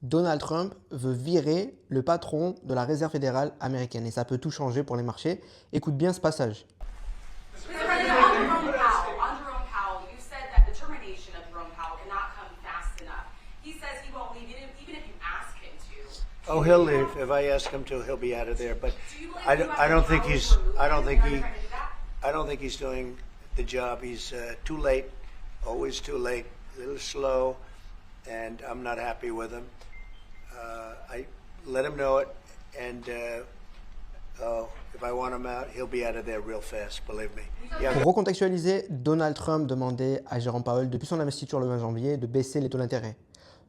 Donald Trump veut virer le patron de la Réserve fédérale américaine et ça peut tout changer pour les marchés. Écoute bien ce passage. Mr. President, on Jerome Powell, you said that the termination of Jerome Powell cannot come fast enough. He says he won't leave even if you ask him to. Oh, he'll leave. If I ask him to, he'll be out of there. But Do you believe I you don't, have I the don't think powers he's. to remove I don't him? think You're he. not trying to do that? I don't think he's doing the job. He's too late. Always too late. A little slow, and I'm not happy with him. I let him know it, and if I want him out, he'll be out of there real fast. Believe me. Yeah. Pour recontextualiser, Donald Trump demandait à Jérôme Powell, depuis son investiture le 20 janvier, de baisser les taux d'intérêt.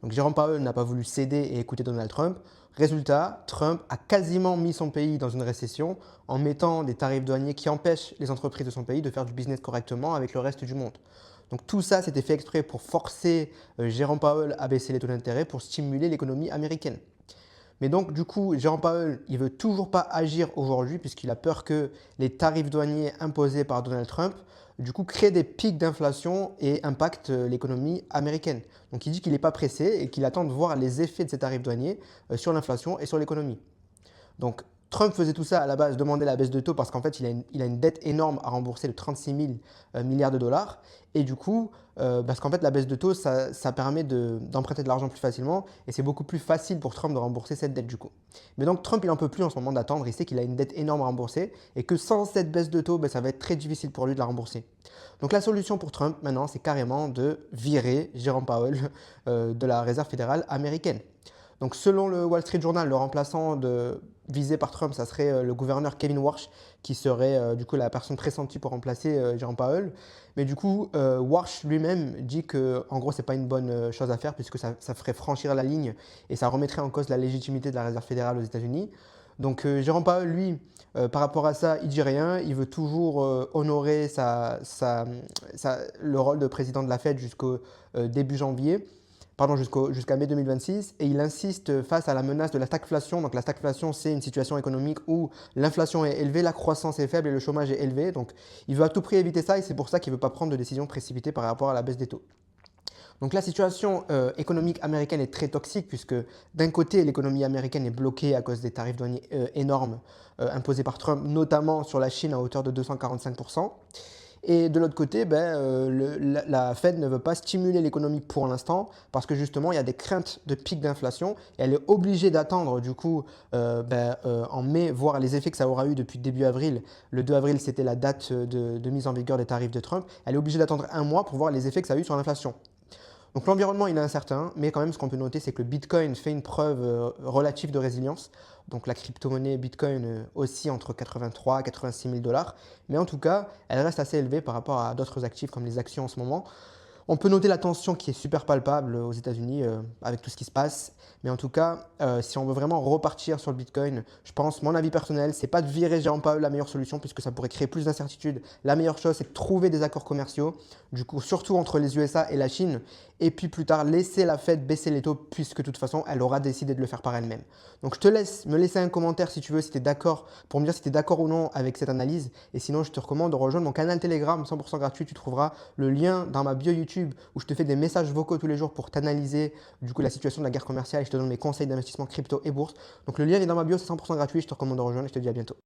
Donc Jérôme Powell n'a pas voulu céder et écouter Donald Trump. Résultat, Trump a quasiment mis son pays dans une récession en mettant des tarifs douaniers qui empêchent les entreprises de son pays de faire du business correctement avec le reste du monde. Donc tout ça, c'était fait exprès pour forcer Jérôme Powell à baisser les taux d'intérêt pour stimuler l'économie américaine. Mais donc, du coup, Jérôme Powell, il ne veut toujours pas agir aujourd'hui puisqu'il a peur que les tarifs douaniers imposés par Donald Trump, du coup, créent des pics d'inflation et impactent l'économie américaine. Donc, il dit qu'il n'est pas pressé et qu'il attend de voir les effets de ces tarifs douaniers sur l'inflation et sur l'économie. Donc, Trump faisait tout ça à la base, demandait la baisse de taux parce qu'en fait, il a une dette énorme à rembourser de 36 000 milliards de dollars. Et du coup, parce qu'en fait, la baisse de taux, ça permet d'emprunter de l'argent plus facilement et c'est beaucoup plus facile pour Trump de rembourser cette dette du coup. Mais donc, Trump, il n'en peut plus en ce moment d'attendre. Il sait qu'il a une dette énorme à rembourser et que sans cette baisse de taux, ça va être très difficile pour lui de la rembourser. Donc, la solution pour Trump maintenant, c'est carrément de virer Jérôme Powell de la Réserve fédérale américaine. Donc, selon le Wall Street Journal, le remplaçant visé par Trump, ça serait le gouverneur Kevin Warsh, qui serait du coup la personne pressentie pour remplacer Jérôme Powell. Mais du coup, Warsh lui-même dit que, en gros, c'est pas une bonne chose à faire puisque ça ferait franchir la ligne et ça remettrait en cause la légitimité de la Réserve fédérale aux États-Unis. Donc, Jérôme Powell, lui, par rapport à ça, il dit rien. Il veut toujours honorer le rôle de président de la Fed jusqu'au début janvier. Pardon, jusqu'à mai 2026 et il insiste face à la menace de la stagflation. Donc la stagflation, c'est une situation économique où l'inflation est élevée, la croissance est faible et le chômage est élevé. Donc il veut à tout prix éviter ça et c'est pour ça qu'il ne veut pas prendre de décision précipitée par rapport à la baisse des taux. Donc la situation économique américaine est très toxique puisque d'un côté, l'économie américaine est bloquée à cause des tarifs douaniers énormes imposés par Trump, notamment sur la Chine à hauteur de 245%. Et de l'autre côté, la Fed ne veut pas stimuler l'économie pour l'instant parce que justement, il y a des craintes de pic d'inflation et elle est obligée d'attendre du coup en mai, voir les effets que ça aura eu depuis début avril. Le 2 avril, c'était la date de mise en vigueur des tarifs de Trump. Elle est obligée d'attendre un mois pour voir les effets que ça a eu sur l'inflation. Donc l'environnement, il est incertain, mais quand même, ce qu'on peut noter, c'est que le Bitcoin fait une preuve relative de résilience. Donc la crypto-monnaie Bitcoin oscille entre 83 et 86 000 dollars. Mais en tout cas, elle reste assez élevée par rapport à d'autres actifs comme les actions en ce moment. On peut noter la tension qui est super palpable aux États-Unis avec tout ce qui se passe. Mais en tout cas, si on veut vraiment repartir sur le Bitcoin, je pense, mon avis personnel, c'est pas de virer Jérôme Powell la meilleure solution puisque ça pourrait créer plus d'incertitudes. La meilleure chose, c'est de trouver des accords commerciaux, du coup, surtout entre les USA et la Chine. Et puis plus tard, laisser la Fed baisser les taux puisque de toute façon, elle aura décidé de le faire par elle-même. Donc je te laisse me laisser un commentaire si tu veux, si tu es d'accord, pour me dire si tu es d'accord ou non avec cette analyse. Et sinon, je te recommande de rejoindre mon canal Telegram 100% gratuit. Tu trouveras le lien dans ma bio YouTube où je te fais des messages vocaux tous les jours pour t'analyser du coup la situation de la guerre commerciale et je te donne mes conseils d'investissement crypto et bourse. Donc le lien est dans ma bio, c'est 100% gratuit. Je te recommande de rejoindre et je te dis à bientôt.